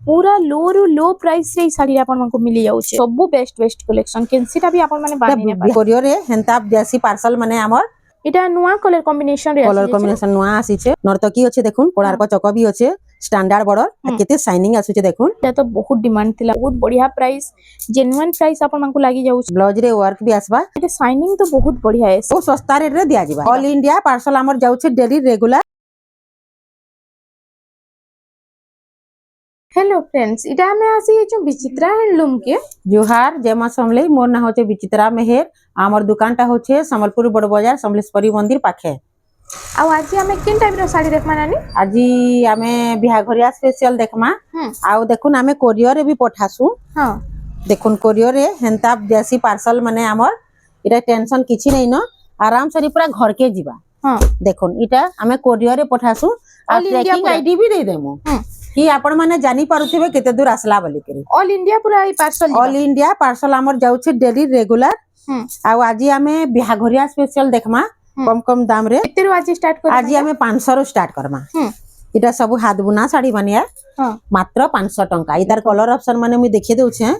पूरा लो रु लो प्राइस रे साड़ी आपन मन को मिली जाउ छे सब बेस्ट बेस्ट कलेक्शन केनसीटा भी आपन माने बानी ने पा कोरियर रे हेंता देसी पार्सल माने हमर एटा नुवा कलर कॉम्बिनेशन रे कलर कॉम्बिनेशन नुआ आसी छे नर्तकी अछि देखुन कोणार्क चक भी अछि स्टैंडर्ड बॉर्डर केते शाइनिंग आसु छे देखुन एटा तो बहुत डिमांड थिला बहुत बढ़िया प्राइस जेन्युइन प्राइस आपन मन को लागी जाउ छे ब्लाउज रे वर्क भी आसबा एटा शाइनिंग तो बहुत बढ़िया है ओ सस्ता रेट रे दिया जिबा ऑल इंडिया पार्सल हमर जाउ छे डेली रेगुलर। हेलो फ्रेंड्स इटा हमें आसी जो विचित्रा हैंडलूम के जुहार जय मां समले मोर ना होचे विचित्रा मेहर हमर दुकान टा होचे संबलपुर बड़ बाजार समलेश्वरी मंदिर पाखे आ आज हमें किन टाइप रो साड़ी देखमा नानी आज हमें बिहाघरिया स्पेशल देखमा आ देखुन हमें कोरियर भी पठासु हां देखुन कोरियर रे हेंता देसी पार्सल माने हमर इटा टेंशन किछि नै न आराम से पूरा घर के जीवा हां देखुन इटा हमें कोरियर रे पठासु आ ट्रैकिंग आईडी भी दे देमु कि आपण माने जानि पारुथिबे केते दूर आसला बोली करे ऑल इंडिया पूरा ई पार्सल ऑल इंडिया पार्सल हमर जाउ छे डेली रेगुलर आ आज हमें बिहाघरिया स्पेशल देखमा कम कम दाम रे केते रो आज स्टार्ट कर आज हमें 500 रो स्टार्ट करमा इटा सब हाथ बुना साड़ी बनिया मात्र 500 टंका इतार कलर ऑप्शन माने मुई देखि देउ छे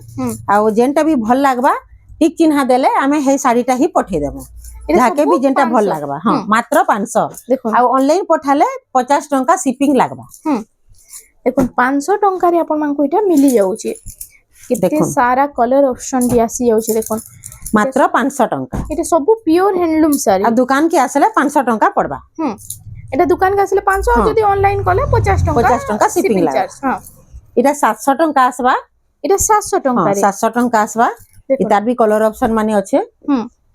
आ जेनटा भी भल लागबा टिक चिन्हा देले हमें हे साड़ीटा ही पठे देबो जाके भी जेनटा भल लागबा हां मात्र 500 देखो आ ऑनलाइन पठाले 50 टंका शिपिंग लागबा देखो 500 टंका रे अपन मान को इटा मिली जाउ छे केते सारा कलर ऑप्शन भी आसी जाउ छे देखो मात्र 500 टंका इटा सब प्योर हैंडलूम साड़ी आ दुकान के आसले 500 टंका पड़बा एटा दुकान के आसले 500 जदी ऑनलाइन कले 50 टंका शिपिंग चार्ज हां इटा 700 टंका आसबा इटा 700 टंका रे 700 टंका आसबा इतार भी कलर ऑप्शन माने अच्छे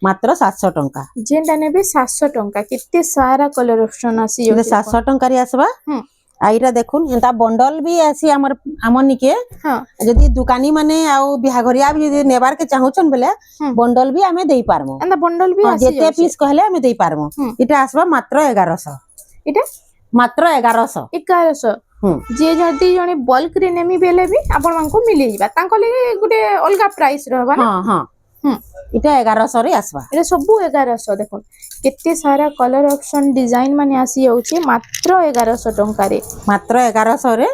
मात्र 700 टंका जेनटा नेबे 700 टंका केते सारा कलर ऑप्शन आसी यो 700 टंका रे आसबा आइरा देखुन एंता बंडल भी आसी हमर निके जदी दुकानी माने आ बिहाघरिया भी जदी नेबार के चाहउछन बेले बंडल भी हमें देई पारमो एंता बंडल भी आसी जेते पीस कहले हमें देई पारमो इटा आसबा मात्र 1100 इटा मात्र 1100 जे जदी जने बल्क रे नेमी बेले भी आपण मान को मिली जिबा तांको ले गुटे अलगा प्राइस रहबा ना हां हां इटा 1100 रे आसबा इटा सब 1100 देखो केते सारा कलर ऑप्शन डिजाइन माने आसी जाउछे मात्र 1100 टंका रे मात्र 1100 रे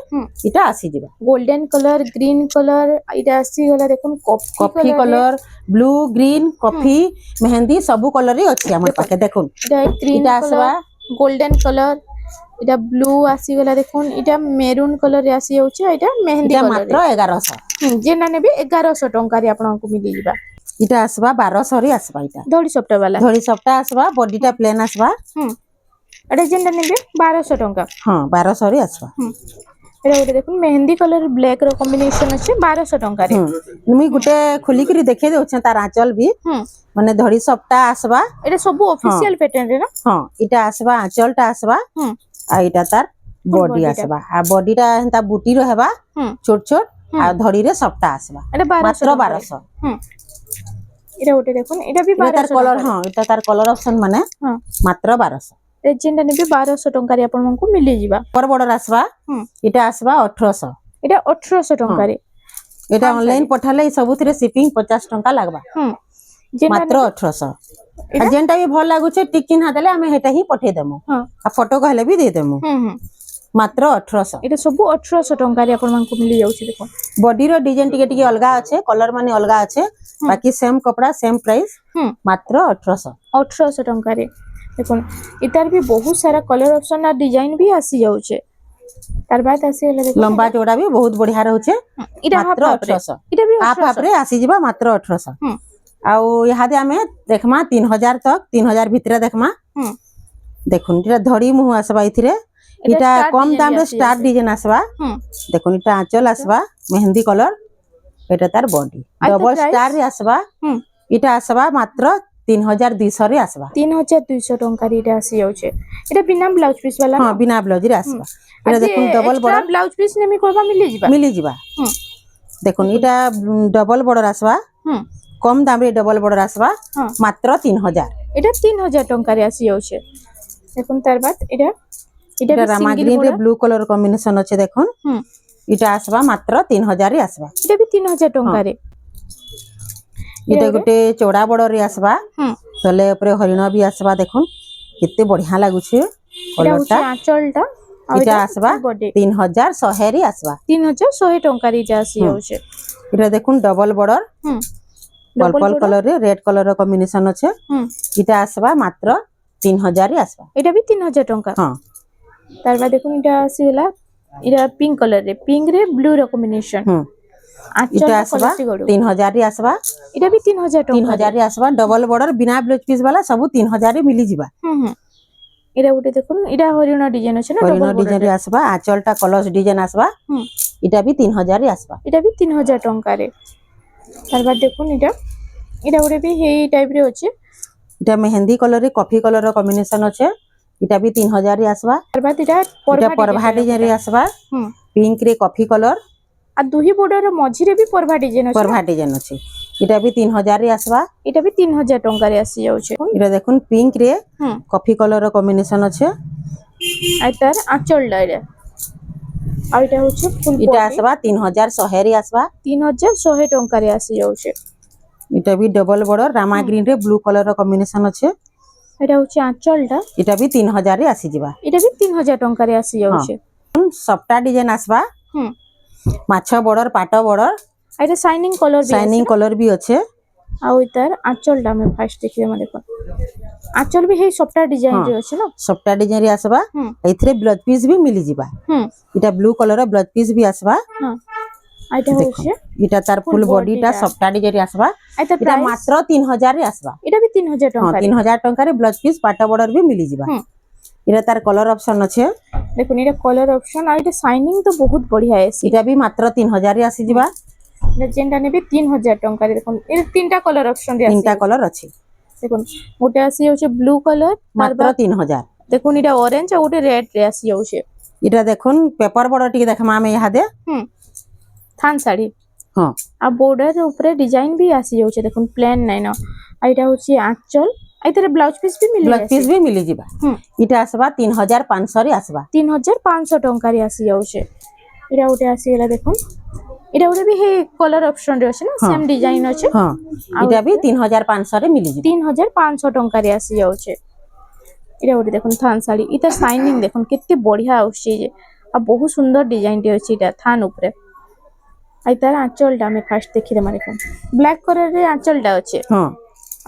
इटा आसी जिबा गोल्डन कलर ग्रीन कलर इटा आसी होला देखो coffee colour blue green coffee mehndi सब कलर रे अछि हमर पाके देखुन इटा ग्रीन आसबा गोल्डन कलर इटा ब्लू आसी गला देखुन इटा मेरून कलर रे आसी जाउछे इटा मेहंदी कलर मात्र 1100 जे नाने भी 1100 टंका रे आपन को मिली जिबा इटा आसबा 1200 रे आसबा इटा धड़ी सप्टा आसबा बॉडीटा प्लेन आसबा एटा जेनटा नेबे 1200 टंका हां 1200 रे आसबा एटा उठे देखुन मेहंदी कलर ब्लैक रो कॉम्बिनेशन अछि 1200 टंका रे मुई गुटे खोली करी देखे देउ छ तार आंचल भी माने धड़ी सप्ता आसबा एटा सब ऑफिशियल पैटर्न रे ना हां इटा आसबा आंचलटा आसबा आ इटा तार बॉडी आसबा आ बॉडीटा हंता बूटी रहबा छोट छोट आ धड़ी रे सप्ता आसबा एटा मात्र 1200 एटा उठे देखुन एटा भी 1200 तार कलर हां इटा तार कलर ऑप्शन माने मात्र 1200 जेनटा नेबे 1200 टंका रे आपन को मिली जिबा पर बॉर्डर आसबा इटा आसबा 1800 एटा 1800 टंका रे एटा ऑनलाइन पठाले सबुथरे शिपिंग 50 टंका लागबा मात्र 1800 आ जेनटा भी भल लागु छे टिक चिन्हा देले हमें हेटा ही पठे देमु आ फोटो कहले भी दे देमु मात्र 1800 एटा सब 1800 टंका रे आपन को मिली जाउ छे देखो बॉडी रो डिजाइन टिके अलगा আছে कलर माने अलगा আছে बाकी सेम कपड़ा सेम प्राइस मात्र 1800 टंका रे देखो इतार भी बहुत सारा कलर ऑप्शन आ डिजाइन भी आसी जाउ छे तार बाद आसी होला देखो लंबा चौड़ा भी बहुत बढ़िया रहउ छे इटा मात्र 1800 इटा भी हाफ रे आसी जिबा मात्र 1800 आउ यहादे हमें देखमा 3000 तक 3000 भितरे देखमा देखुन इटा धड़ी मुह आसबा इथिरे इटा कम दाम रे स्टार डिजाइन आसबा देखुन इटा आंचल आसबा मेहंदी कलर एटा तार बॉडी डबल स्टार रे आसबा इटा आसबा मात्र 3200 रे आसबा 3200 टंका रे इटा आसी जाउ छे इटा बिना ब्लाउज पीस वाला हां बिना ब्लाउज रे आसबा इटा देखुन डबल बॉर्डर ब्लाउज पीस नेमी कोबा मिली जिबा देखुन इटा डबल बॉर्डर आसबा कम दाम रे डबल बॉर्डर आसबा मात्र 3000 इटा 3000 टंका रे आसी जाउ छे देखुन तार बाद इटा रामा ग्रीन रे ब्लू कलर कॉम्बिनेशन अछि देखुन इटा आसबा मात्र 3000 रे आसबा इटा भी 3000 टंका रे इटा गुटे चौड़ा बॉर्डर रे आसबा तले ऊपर हरिण भी आसबा देखुन कित्ते बढ़िया लागु छे कलरटा आंचलटा ଆଉ इटा आसबा बॉडी 3100 री आसबा 3100 टंका रे जा आसी जाउछे इटा देखुन डबल बॉर्डर पर्पल कलर रे रेड कलर रो कॉम्बिनेशन अच्छे इटा आसबा मात्र 3000 री आसबा एटा भी 3000 टंका हां तार बाद देखुन इटा आसी होला इटा पिंक कलर रे पिंक रे ब्लू रो कॉम्बिनेशन आचल इटा आसबा 3000 री आसबा इटा भी 3000 टंका 3000 री आसबा डबल बॉर्डर बिना ब्लाउज पीस वाला सब 3000 री मिली जिबा इटा गुटे देखुन इटा हरिण डिजाइन अछि ना हरिण डिजाइन रे आसबा आंचलटा कलर्स डिजाइन आसबा इटा भी 3000 री आसबा इटा भी 3000 टंका रे तार बाद देखुन इटा इटा गुटे भी हेई टाइप रे अछि इटा मेहंदी कलर रे कॉफी कलर रो कॉम्बिनेशन अछि इटा भी 3000 री आसबा तार बाद इटा परभा डिजाइन रे आसबा पिंक रे कॉफी कलर आ दुही बॉर्डर रो मझी रे भी परभा डिजाइन अछि परभा डिजाइन अछि इटा भी 3000 री आसबा इटा भी 3000 टंका रे आसी जाउछे इटा देखुन पिंक रे कॉफी कलर रो कॉम्बिनेशन अछि आ तार आंचल डायरे आ इटा होछ फुल इटा आसबा 3100 री आसबा 3100 टंका रे आसी जाउछे इटा भी डबल बॉर्डर रामा ग्रीन रे ब्लू कलर रो कॉम्बिनेशन अछि एटा होछ आंचल टा इटा भी 3000 री आसी जिबा इटा भी 3000 टंका रे आसी जाउछे सफ्टा डिजाइन आसबा माछा बॉर्डर पाटो बॉर्डर एटा शाइनिंग कलर भी अच्छे आ इतार आंचल टा में फास्ट देखिए म देखो आंचल भी हे सफ्टा डिजाइन रे अछि ना सफ्टा डिजाइन रे आसबा एथरे ब्लाउज पीस भी मिली जिबा इटा ब्लू कलर रो ब्लाउज पीस भी आसबा हां आइटा होछे इटा तार फुल बॉडी टा सफ्टा डिजाइन रे आसबा इटा मात्र 3000 रे आसबा इटा भी 3000 टंका 3000 टंका रे ब्लाउज पीस पाटो बॉर्डर भी मिली जिबा इटा तार कलर ऑप्शन अच्छे देखो इटा कलर ऑप्शन आ इटा शाइनिंग तो बहुत बढ़िया है इटा भी मात्र 3000 रे आसी जिबा जेंटा ने भी 3000 टंका रे देखो ए तीनटा कलर ऑप्शन रे आसी तीनटा कलर अछि देखो गोटे आसी जाउछे ब्लू कलर मात्र 3000 देखो इटा ऑरेंज आ गोटे रेड रे आसी जाउछे इटा देखुन पेपर बॉर्डर टिके देखमा हम यहा दे थान साड़ी हां आ बॉर्डर ऊपर डिजाइन भी आसी जाउछे देखो प्लेन नै न आ इटा होछि आंचल आइतरे ब्लाउज पीस भी मिली जिबा इटा आसबा 3500 रे आसबा 3500 टंका रे आसी जाउछे इटा गोटे आसी गेला देखो इटा गोटे भी हे कलर ऑप्शन रे अछि ना सेम डिजाइन अछि हां इटा भी 3500 रे मिली जिबा 3500 टंका रे आसी जाउछे इटा गोटे देखो थान साड़ी इता शाइनिंग देखो केते बढ़िया आउछि जे आ बहुत सुंदर डिजाइन रे अछि इटा थान ऊपर आई तार आंचल टा में फास्ट देखि रे मारे ब्लैक कलर रे आंचल टा अछि हां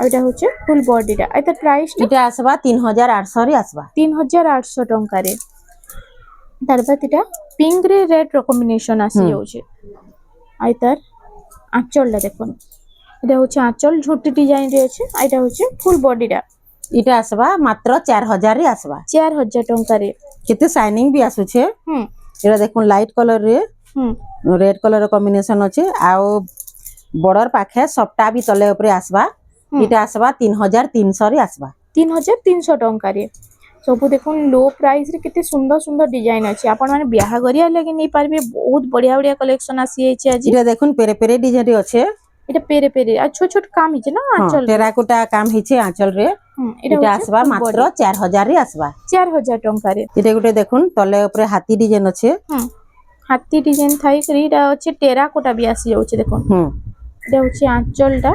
आ इटा होचे फुल बॉडी टा आई तार प्राइस इटा आसबा 3800 रे आसबा 3800 टंका रे तार बाद इटा पिंक रे रेड रो कॉम्बिनेशन आसी जाउछे आई तार आंचल टा देखो इटा होचे आंचल झोटी डिजाइन रे अछि आ इटा होचे फुल बॉडी टा इटा आसबा मात्र 4000 रे आसबा 4000 टंका रे केते शाइनिंग भी आसुछे एरा देखुन लाइट कलर रे रेड कलर कॉम्बिनेशन अछि आउ बॉर्डर पाखे सफ्टा भी तले ऊपर आसबा इटा आसबा 3300 रे आसबा 3300 टंका रे सब देखुन लो प्राइस रे केते सुंदर सुंदर डिजाइन अछि आपण माने बियाह गरिया लागि नै पारबे बहुत बढ़िया बढ़िया कलेक्शन आसी छै आज इटा देखुन पेरे पेरे डिजाइन रे अछि इटा पेरे पेरे आ छोट छोट काम हिचे ना आंचल टेराकोटा काम हिचे आंचल रे इटा आसबा मात्र 4000 रे आसबा 4000 टंका रे इटा गुटे देखुन तले ऊपर हाथी डिजाइन अछि हाथी डिजाइन थाई करी इटा अछि टेराकोटा भी आसी जाउछे देखुन इटा होछि आंचल टा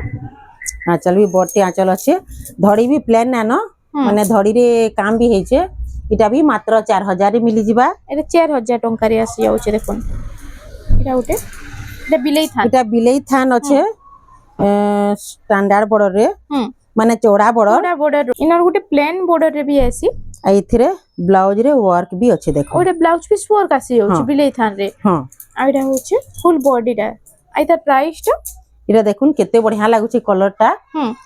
आंचल भी बटे आंचल अछि धड़ी भी प्लेन ना न माने धड़ी रे काम भी हेचे इटा भी मात्र 4000 रे मिली जिबा एटा 4000 टंका रे आसी जाउछे देखुन इटा उटे इटा बिलेई थान अछि स्टैंडर्ड बॉर्डर रे माने चौड़ा बॉर्डर इनर गुटे प्लेन बॉर्डर रे भी आसी आ इथिरे ब्लाउज रे वर्क भी अछि देखो ओरे ब्लाउज पीस वर्क आसी जाउछे बिलेई थान रे हां आ इटा होचे फुल बॉडी टा आइता प्राइस टा इटा देखुन केते बढ़िया लागुची कलर टा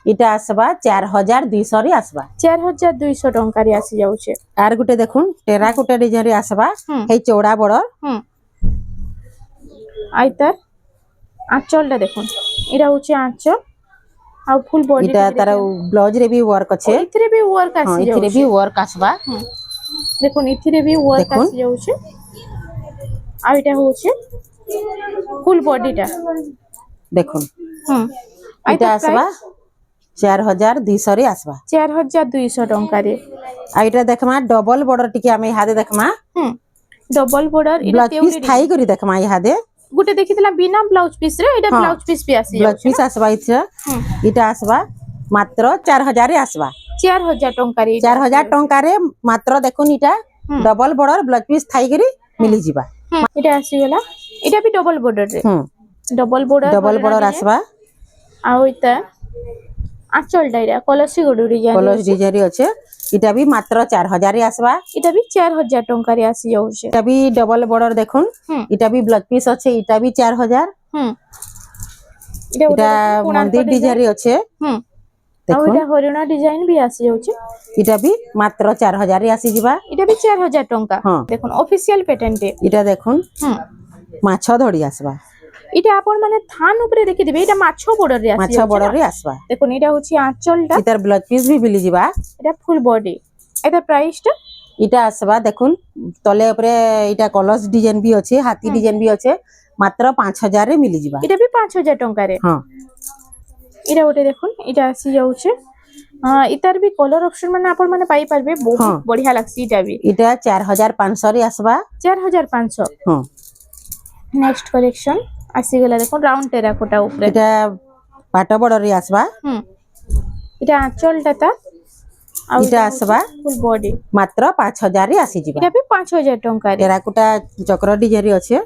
इटा आसबा 4200 रे आसबा 4200 टंका रे आसी जाउछे आर गुटे देखुन टेराकोटा डिजाइन रे आसबा हे चौड़ा बॉर्डर आइता आंचल टा देखुन इटा होचे आंचल आ फुल बॉडी इटा तार ब्लाउज रे भी वर्क अछि इथिरे भी वर्क आसी जाउछे इथिरे भी वर्क आसबा देखुन इथिरे भी वर्क आसी जाउछे आ इटा होचे फुल बॉडी टा देखुन इटा आसबा 4200 रे आसबा 4200 टंका रे आ इटा देखमा डबल बॉर्डर टिके हमें हादे देखमा डबल बॉर्डर इटा पीस थाई करी देखमा हादे गुटे देखितला बिना ब्लाउज पीस रे इटा ब्लाउज पीस भी आसी ब्लाउज पीस आसबा इटा आसबा मात्र 4000 रे आसबा 4000 टंका रे 4000 टंका रे मात्र देखुन इटा डबल बॉर्डर ब्लाउज पीस थाई करी मिली जिबा এটা আসিগলা এটা भी डबल बॉर्डर रे डबल बॉर्डर आसबा आउ इता आंचलटा इरा कलसी गोडू डिजाइन कलर डिजाइन रे अच्छे इटा भी मात्र 4000 रे आसबा এটা भी 4000 टंका रे आसी जाउछे इटा भी डबल बॉर्डर देखुन इटा भी ब्लाउज पीस अच्छे इटा भी 4000 इटा मंदिर डिजाइन रे अच्छे आउ इटा हरिणा डिजाइन भी आसी जाउछे इटा भी मात्र 4000 रे आसी जिबा এটা भी 4000 टंका देखुन ऑफिशियल पेटेंट इटा देखुन माछ धड़ी आसबा এটা আপন মানে থান উপরে দেখি দিবে এটা মাছ বর্ডর রে আসি माछ बॉर्डर रे आसबा দেখুন এটা হচ্ছে আঁচলটা इतार ब्लाउज पीस भी मिली जिबा এটা ফুল বডি এটা প্রাইসটা इटा आसबा देखुन तले ऊपर इटा कलर्स डिजाइन भी अच्छे हाथी डिजाइन भी अच्छे मात्र 5000 रे मिली जिबा এটা भी 5000 टंका रे हां এটা ওটা দেখুন এটা আসি যাচ্ছে इतार भी कलर ऑप्शन माने आपन माने पाई पारबे बहुत बढ़िया लागसी इटा भी इटा 4500 रे आसबा 4500 हां नेक्स्ट कलेक्शन आसी गेला देखुन राउंड टेराकोटा ऊपर इटा पाट बॉर्डर रे आसबा এটা আঁচলটা তা আর इटा आसबा ফুল বডি मात्र 5000 रे आसी जिबा এটা भी 5000 टंका रे टेराकोटा चक्र डिजाइन रे अच्छे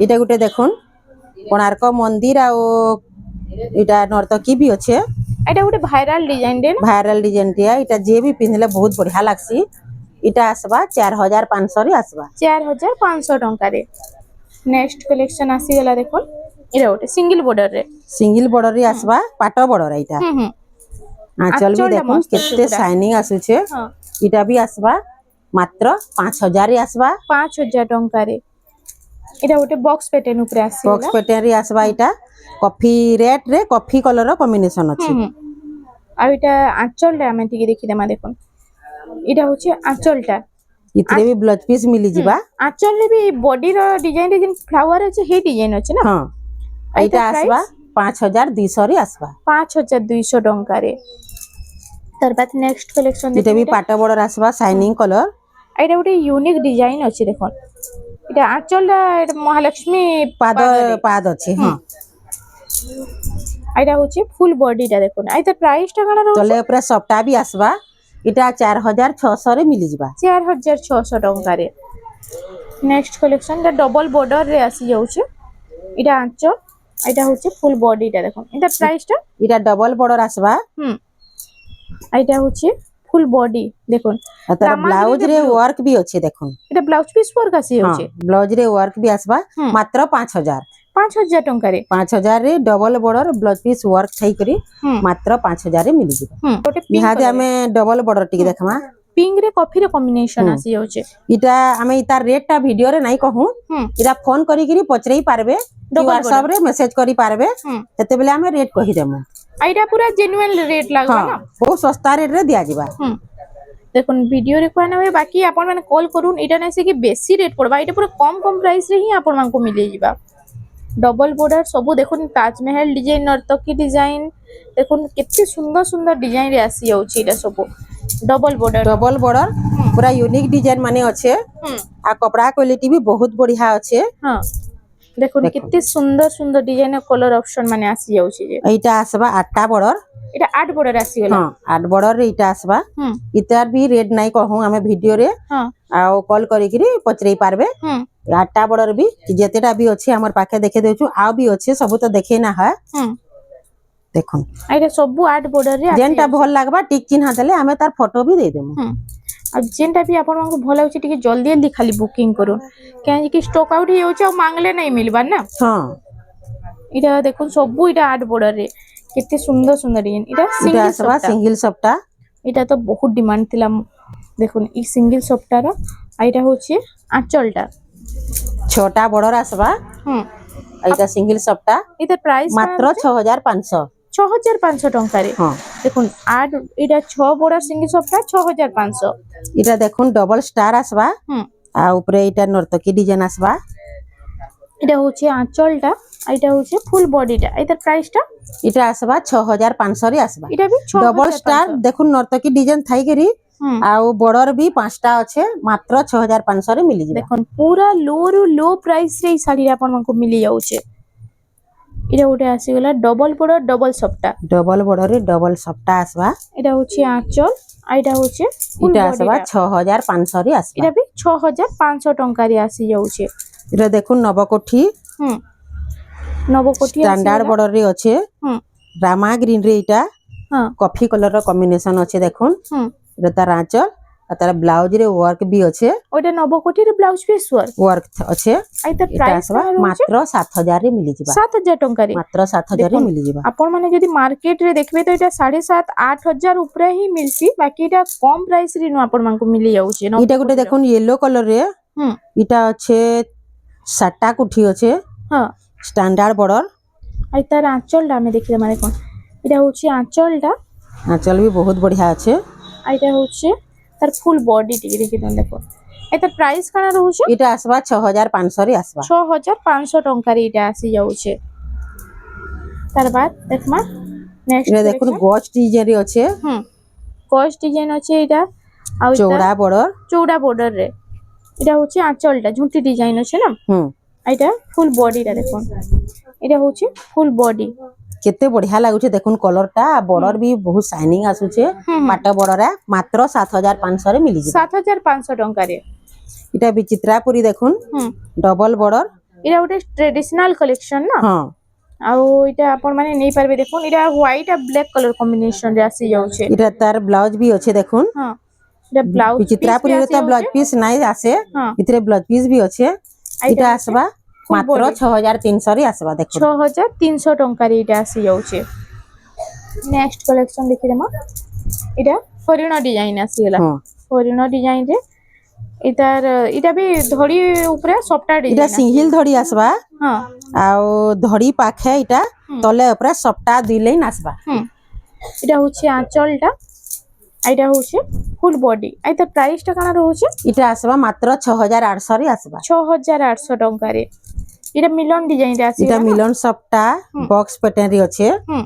इटा गुटे देखुन कोणार्क मंदिर आ इटा नर्तकी भी अच्छे এটা ଗୋଟେ ভাইরাল ডিজাইন রে भाइरल डिजाइन टिया इटा जे भी पिनले बहुत बढ़िया लागसी इटा आसबा 4500 रे आसबा 4500 टंका रे नेक्स्ट कलेक्शन आसी गेला देखुन এটা ওটা सिंगल बॉर्डर रे सिंगल बॉर्डर रे आसबा पाट बॉर्डर इटा आंचल भी देखुन केते शाइनिंग आसुछे इटा भी आसबा मात्र 5000 रे आसबा 5000 टंका रे এটা ওটা বক্স প্যাটার্ন উপরে আসি बॉक्स पैटर्न रे आसबा इटा कॉफी रेड रे कॉफी कलर कॉम्बिनेशन अछि আর এটা আঁচলটা আমি ঠিক দেখি দেমা দেখুন এটা হচ্ছে আঁচলটা इतरे भी ब्लाउज पीस मिली जिबा আঁচলরে भी বডি র ডিজাইন রে যেন ফ্লাওয়ার আছে হে ডিজাইন আছে না हां इटा आसबा 5200 रे आसबा 5200 टंका रे তার বাদ নেক্সট কালেকশন इटा भी पाट बॉर्डर आसबा शाइनिंग कलर এটা ଗୋଟେ यूनिक ডিজাইন আছে দেখুন এটা আঁচলটা এটা মহালক্ষ্মী पाद अछि हां এটা হচ্ছে ফুল বডিটা দেখুন আইতা প্রাইসটা কানা রহছে तले ऊपर सपटा भी आसबा इटा 4600 रे मिली जिबा 4600 टंका रे नेक्स्ट कलेक्शन दा डबल बॉर्डर रे आसी जाउছে এটা আঁচল এটা হচ্ছে ফুল বডিটা দেখুন এটা প্রাইসটা इटा डबल बॉर्डर आसबा এটা হচ্ছে ফুল বডি দেখুন तार ब्लाउज रे वर्क भी अछि देखुन এটা ব্লাউজ পিস ওয়ার্ক আসি যাচ্ছে ब्लाउज रे वर्क भी आसबा मात्र 5000 5000 टंका रे 5000 रे double border blouse piece work थाई करी मात्र 5000 रे मिली जिबा गोटे निहाते हमें डबल बॉर्डर टिक देखमा पिंक रे कॉफी रे कॉम्बिनेशन आसी जाउছে इटा हमें इता रेट टा वीडियो रे नहीं कहूं इटा फोन करी करी पचरई पारबे व्हाट्सएप रे मैसेज करी पारबे तते बेले हमें रेट कहि देमु आइडा पूरा जेन्युइन रेट लागबा ना बहुत सस्ता रेट रे दिया जिबा দেখুন ভিডিও রে কোনা হবে বাকি আপন মানে কল করুন এটা নাই সে কি বেশি রেট পড়বা এটা পুরো কম কম প্রাইস রে হি আপন মানকো মিলি जिबा डबल बॉर्डर सबू देखुन ताजमहल डिजाइन नर्तकी डिजाइन देखुन केते सुंदर सुंदर डिजाइन रे आसी जाउची एटा सबू डबल बॉर्डर पूरा यूनिक डिजाइन माने अच्छे आ कपड़ा क्वालिटी भी बहुत बढ़िया अच्छे हां देखुन केते सुंदर सुंदर डिजाइन कलर ऑप्शन माने आसी जाउची जे एटा आसबा 8टा बॉर्डर এটা 8 बॉर्डर आसी गेला हां 8 बॉर्डर रे इटा आसबा इतार भी रेट नहीं कहूं हमें वीडियो रे हां आ कॉल करी करी पचरई पारबे 8टा बॉर्डर भी जेतेटा भी अच्छे हमर पाखे देखे देछु आ भी अच्छे सब तो देखे ना है देखुन आइरा सब 8 बॉर्डर रे जेनटा भल लागबा टिक चिन्हा देले हमें तार फोटो भी दे देमु आ जेनटा भी आपन को भल होची टिके जल्दी जल्दी खाली बुकिंग करूं काहे कि स्टॉक आउट हे होची आ मांगले नहीं मिलबा ना हां इटा देखुन सब इटा 8 बॉर्डर रे केते सुंदर सुंदर डिजाइन इटा सिंगल सप्ता इटा तो बहुत डिमांड थिला देखुन ई सिंगल सप्ता रो आइटा होची आंचलटा छोटा बॉर्डर आसबा एटा सिंगल सप्ता इटा प्राइस मात्र 6500 टंका रे हां देखुन 8 इटा 6 बॉर्डर सिंगल सप्ता 6500 इटा देखुन डबल स्टार आसबा आ ऊपर इटा नर्तकी डिजाइन आसबा इटा होची आंचलटा एटा होची फुल बॉडीटा एटार प्राइसटा इटा आसबा 6500 रे आसबा इटा भी डबल स्टार देखुन नर्तकी डिजाइन थाई करी आ बॉर्डर भी 5टा अच्छे मात्र 6500 रे मिली जिबा देखुन पूरा लो रु लो प्राइस रे साड़ी आपन को मिली जाउचे এটা গোটে আসিগলা ডবল বর্ডর ডবল সফটা ডবল বর্ডর রে ডবল সফটা আসবা এটা হচ্ছে আঁচল আর এটা হচ্ছে ফুল এটা বডি আসবা 6500 রে আসবা এটা বি 6500 টঙ্কারে আসি যাଉଛି এটা দেখুন নবকোঠি হুম নবকোঠি স্ট্যান্ডার্ড বর্ডর রে আছে হুম রামা গ্রিন রে এটা হ্যাঁ কফি কলর র কম্বিনেশন আছে দেখুন হুম এটা তার আঁচল আর তার ব্লাউজ রে ওয়ার্ক বি আছে ওইটা নবকোঠির ব্লাউজ পিস ওয়ার্ক আছে আর তার এটা প্রাইস আসবা মাত্র 7000 রে মিলি ଯିବା 7000 টঙ্কারে মাত্র 7000 রে মিলি ଯିବା আপন মানে যদি মার্কেট রে দেখবে তো এটা 7,500-8,000 উপরে হি মিলছি বাকি এটা কম প্রাইস রে নো আপন মানকু মিলি যাଉଛି এটা গোটে দেখুন ইয়েলো কলর রে হুম এটা আছে 7টা কুঠি আছে হ্যাঁ স্ট্যান্ডার্ড বর্ডর আর তার আঁচলটা আমি দেখি মানে কোন এটা হচ্ছে আঁচলটা আঁচল বি বহুত বঢ়িয়া আছে আর এটা হচ্ছে তার ফুল বডি টিকে দেখি দেন দেখো এটা প্রাইস কানা রହୁଛି এটা আসবা 6500 রে আসবা 6500 টঙ্কারে এটা আসি যাଉଛି তার বাদ দেখমা নেক্সট এটা দেখুন গজ ডিজাইন রে আছে হুম কস ডিজাইন আছে এটা আর চৌড়া বর্ডর চৌড়া বর্ডার রে এটা হচ্ছে আঁচলটা ঝুঁটি ডিজাইন আছে না হুম আর এটা ফুল বডিটা দেখুন এটা হচ্ছে ফুল বডি কেতে বঢ়িয়া লাগুছে দেখুন কলরটা বর্ডর বি বহুত শাইনিং আসুছে পাট বর্ডরে মাত্র 7500 রে মিলিଯିବ 7500 টঙ্কারে এটা বিচিত্রাপুরি দেখুন হুম ডবল বর্ডর এটা ଗୋଟେ ট্রেডিশনাল কালেকশন না হ্যাঁ ଆଉ এটা আপন মানে নেই পারবে দেখুন এটা হোয়াইট আর ব্ল্যাক কালার কম্বিনেশন রে আসি যাচ্ছে এটা তার ব্লাউজ বি আছে দেখুন হ্যাঁ এটা ব্লাউজ বিচিত্রাপুরি রে তো ব্লাউজ পিস নাই আসে হ্যাঁ ইতরে ব্লাউজ পিস বি আছে এটা আসবা মাত্র 6300 রে আসবা দেখুন 6300 টঙ্কারে এটা আসি যাচ্ছে নেক্সট কালেকশন দেখি দেমা এটা হরিণ ডিজাইন আসিগলা হ্যাঁ হরিণ ডিজাইন রে এটার এটা বি ধড়ি উপরে সফটা এটা ডিজাইন সিঙ্গেল ধড়ি আসবা হ্যাঁ আও ধড়ি পাখে এটা তলে উপরে সবটা দুই লাইন আসবা হুম এটা হচ্ছে আঁচলটা আর এটা হচ্ছে ফুল বডি আর তার প্রাইসটা কানা রହୁଛି এটা আসবা মাত্র 6800 রে আসবা 6800 টঙ্কারে এটা মিলন ডিজাইন রে আসি এটা মিলন সবটা বক্স প্যাটার্ন রে আছে হুম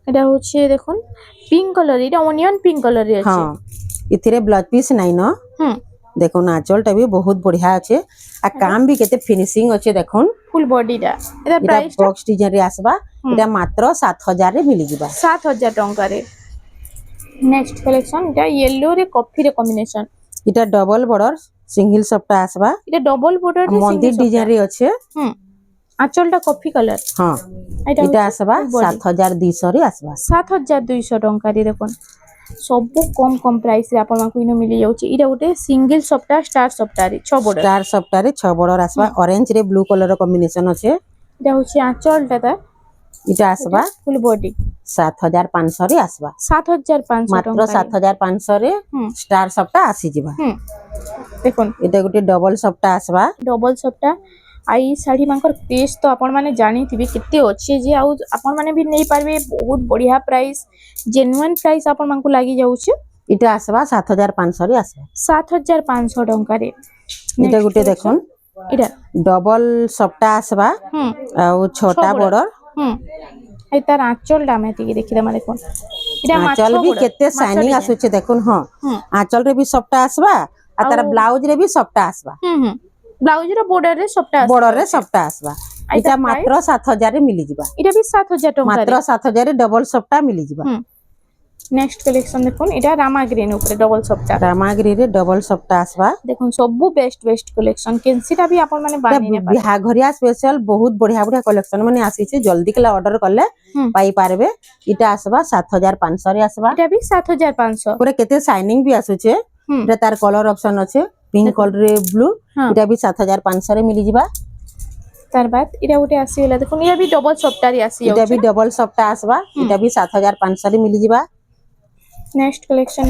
এটা হচ্ছে দেখুন পিঙ্ক কালার এটা অনিয়ন পিঙ্ক কালার রে আছে হ্যাঁ ইথিরে ব্লাউজ পিস নাই ন হুম দেখুন আঁচলটা বি বহুত বঢ়িয়া আছে আর কাম বি কেতে ফিনিশিং আছে দেখুন ফুল বডিটা এটা এটা প্রাইসটা বক্স ডিজাইন রে আসবা এটা মাত্র 7000 রে মিলি ଯିବା 7000 টঙ্কারে নেক্সট কালেকশন এটা ইয়েলো রে কফি রে কম্বিনেশন এটা ডবল বর্ডর সিঙ্গেল সবটা আসবা এটা ডবল বর্ডার রে মন্দির ডিজাইন রে আছে হুম আঁচলটা কফি কালার হ্যাঁ এটা এটা আসবা 7200 রে আসবা 7200 টঙ্কারে দেখুন ସବୁ কম কম প্রাইস রে আপন মাকু ইনো মিলি যাଉଛି এটা ଗୋଟେ সিঙ্গেল সফটা স্টার সফটা রে 6 বর্ডার চার সপ্তাহে 6 বর্ডর আসবা অরেঞ্জ রে ব্লু কলর কম্বিনেশন আছে এটা হচ্ছে আঁচলটা তা এটা আসবা ফুল বডি 7500 রে আসবা 7500 মাত্র টঙ্কা 7500 রে হুম স্টার সপ্তাহ আসি ଯିବା হুম দেখুন এটা গোটে ডবল সপ্তাহ আসবা ডবল সফটা আই শাড়ি মাঙ্কর প্রাইস তো আপন মানে জানিଥିବେ কেতে ଅଛି যে ଆଉ আপন মানে ବି ନେଇ পারবে বহুত বঢ়িয়া প্রাইস জেনুইন প্রাইস আপন মাঙ্কু লাগি যাଉଛି এটা আসবা 7500 রে আসবা 7500 টঙ্কারে এটা গোটে দেখুন এটা ডবল সপ্তাহ আসবা হুম আর 6টা বর্ডর হুম এই তার আঁচলটা আমি এদিকে দেখি দেমা দেখুন এটা আঁচল বি কেতে শাইনিং আসুছে দেখুন হ্যাঁ হুম আঁচল রে বি সপ্তাহ আসবা আর তার ব্লাউজ রে বি সপ্তাহ আসবা হুম হুম ব্লাউজ র বর্ডার রে সবটা বর্ডর রে সপ্তাহ আসবা এটা মাত্র 7000 রে মিলি ଯିବା এটা বি 7000 টঙ্কা মাত্র 7000 রে ডবল সপ্তাহ মিলি ଯିବା হুম নেক্সট কালেকশন দেখুন এটা রামা গ্রিন উপরে ডবল সফটা রামাগিরি রে ডবল সপ্তাহ আসবা দেখুন সবু বেস্ট কালেকশন কেনসিটা বি আপন মানে বানি নে পারে বিহাঘরিয়া স্পেশাল বহুত বঢ়িয়া বঢ়িয়া কলেকশন মানে আসিছে জলদি কেলা অর্ডর কলে পাই পারবে এটা আসবা 7500 রে আসবা এটা বি 7500 পুরা কেতে শাইনিং বি আসুছে এটা তার কলর অপশন আছে পিঙ্ক কলর রে ব্লু এটা বি 7500 রে মিলিଯିବା তার বাদ এটা উঠে আসিলা দেখুন এটা বি ডবল সফটারি আসি এটা বি ডবল সপ্তাহ আসবা এটা বি 7500 রে মিলি ଯିବା নেক্সট কালেকশন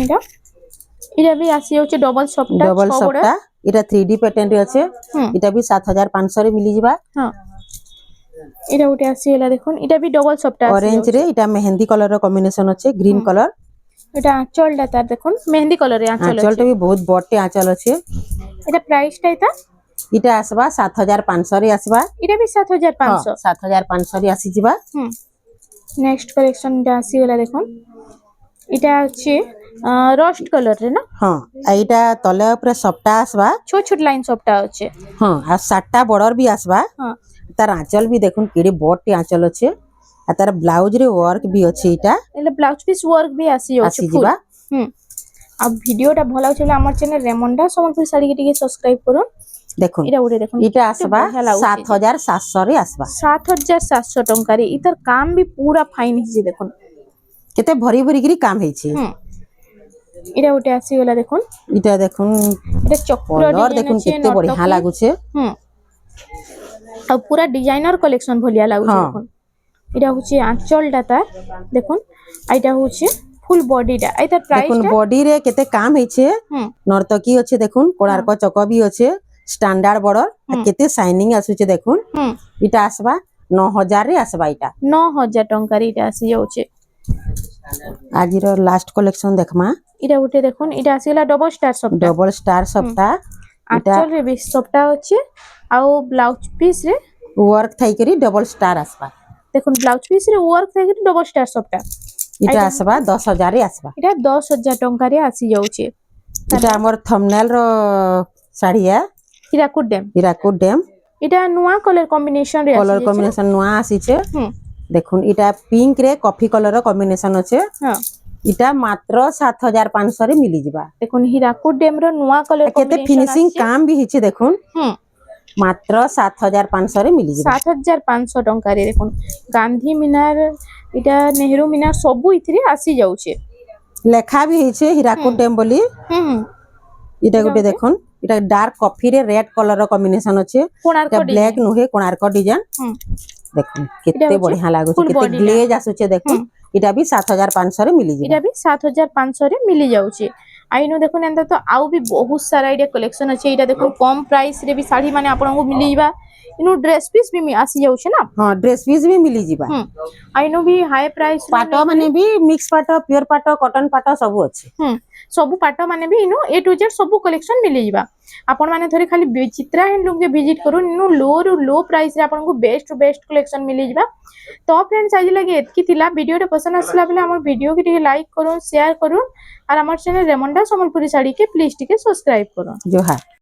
এটা বি আসি হচ্ছে ডবল সফটা ডবল সপ্তাহ এটা 3D প্যাটার্ন রে আছে এটা বি 7500 রে মিলি ଯିବା হ্যাঁ এটা উঠে আসিলা দেখুন এটা বি ডবল সফটা অরেঞ্জ রে এটা মেহেন্দি কলর কম্বিনেশন আছে গ্রিন কলর এটা আঁচলটা তার দেখুন মেহেন্দি কালারে আঁচল আছে আঁচলটা বি বহুত বড়টি আঁচল আছে এটা প্রাইসটা এটা আসবা 7500 রে আসবা এটা বি 7500 7500 রে আসি ଯିବା নেক্সট কালেকশন এটা আসিলা দেখুন এটা হচ্ছে রস্ট কালার রে না হ্যাঁ এইটা তলে উপরে সপ্তাহ আসবা ছোট ছোট লাইন সবটা আছে হ্যাঁ আর 7টা বর্ডর বি আসবা হ্যাঁ तार आंचल भी देखुन केड़े बड़टे आंचल अच्छे आ तार ब्लाउज रे वर्क भी अच्छे इटा एले ब्लाउज पीस वर्क भी आसी जाउछ आसी जिबा आ वीडियोटा भल लाଗୁछ बोले हमर चैनल रेमंडा सम्बलपुरी साड़ी के टिके सब्सक्राइब करो देखुन इटा उडे देखुन इटा आसबा 7700 रे आसबा 7700 टंका रे इतर काम भी पूरा फाइन हिजे देखुन केते भरी भरी गिरी काम हेछि इटा उटे आसी गला देखुन इटा देखुन इटा चक्र कलर डिजाइन देखुन अछि केते बढ़िया लागुछे आ पूरा डिजाइनर कलेक्शन भलिया लागुछ हाँ। देखुन इटा होछि आंचलटा तार देखुन आइटा होछि फुल बॉडीटा आइता प्राइस देखुन बॉडी रे केते काम हेछे नर्तकी अच्छे देखुन कोणार्क चक भी अच्छे स्टैंडर्ड बॉर्डर केते शाइनिंग आसुचे देखुन इटा आसबा 9000 रे आसबा इटा 9000 टंका रे इटा आसी जाउछे आजिर लास्ट कलेक्शन देखमा इटा उटे देखुन इटा आसीला डबल स्टार सप्ता आंचल रे भी सप्ता अच्छे आ ब्लाउज पीस रे वर्क थाई करी डबल स्टार आसबा देखुन ब्लाउज पीस रे वर्क थाई करी डबल स्टार सप्ता इटा आसबा 10000 रे आसबा इटा 10000 टंका रे आसी जाउछे इटा हमर थंबनेल रो साड़ी है हीराकुद डैम इटा नुआ कलर कॉम्बिनेशन रे कलर कॉम्बिनेशन नुआ आसीचे देखुन इटा पिंक रे कॉफी कलर रो कॉम्बिनेशन अच्छे हां इटा मात्र 7500 रे मिली जिबा देखुन हीराकुद डैम रो नुआ कलर केते फिनिशिंग काम भी हिचे देखुन मात्र 7500 रे मिली जिबा 7500 टंका रे देखुन गांधी मिनार इटा नेहरू मिनार सब इथरे आसी जाउछे लेखा भी हिचे हीराकुद डैम बोली इटा गुटे देखुन इटा डार्क कॉफी रे रेड कलर रो कॉम्बिनेशन अच्छे कोणार्क ब्लैक नुहे कोणार्क डिजाइन देखुन केते बढ़िया लागो केते ग्लेज आसुचे देखुन इटा भी 7500 रे मिली जिबा इटा भी 7500 रे मिली जाउछे आइनो देखुन एंदा तो आउ भी बहुत सारा इडे कलेक्शन अच्छे इटा देखुन कम प्राइस रे भी साड़ी माने आपन को मिली जिबा इनो ड्रेस पीस भी आसी जाउछे ना हां ड्रेस पीस भी मिली जिबा आइनो भी हाई प्राइस पाटो माने भी मिक्स पाटो प्योर पाटो कॉटन पाटो सब अच्छे सब पाटो माने भी इनो ए टू जेड सब कलेक्शन मिली जिबा आपण माने थोड़ी खाली चित्रा हैंडलूम के विजिट करूँ इनो लो प्राइस रे आपण को बेस्ट कलेक्शन मिली जिबा तो फ्रेंड्स आज लगे एतकी थिला वीडियो पसंद आसला बेले हमर वीडियो के लाइक करूँ शेयर करूँ और हमारे चैनल रेमंडा सम्बलपुरी साड़ी के प्लीज टिके सब्सक्राइब करूँ जोहार।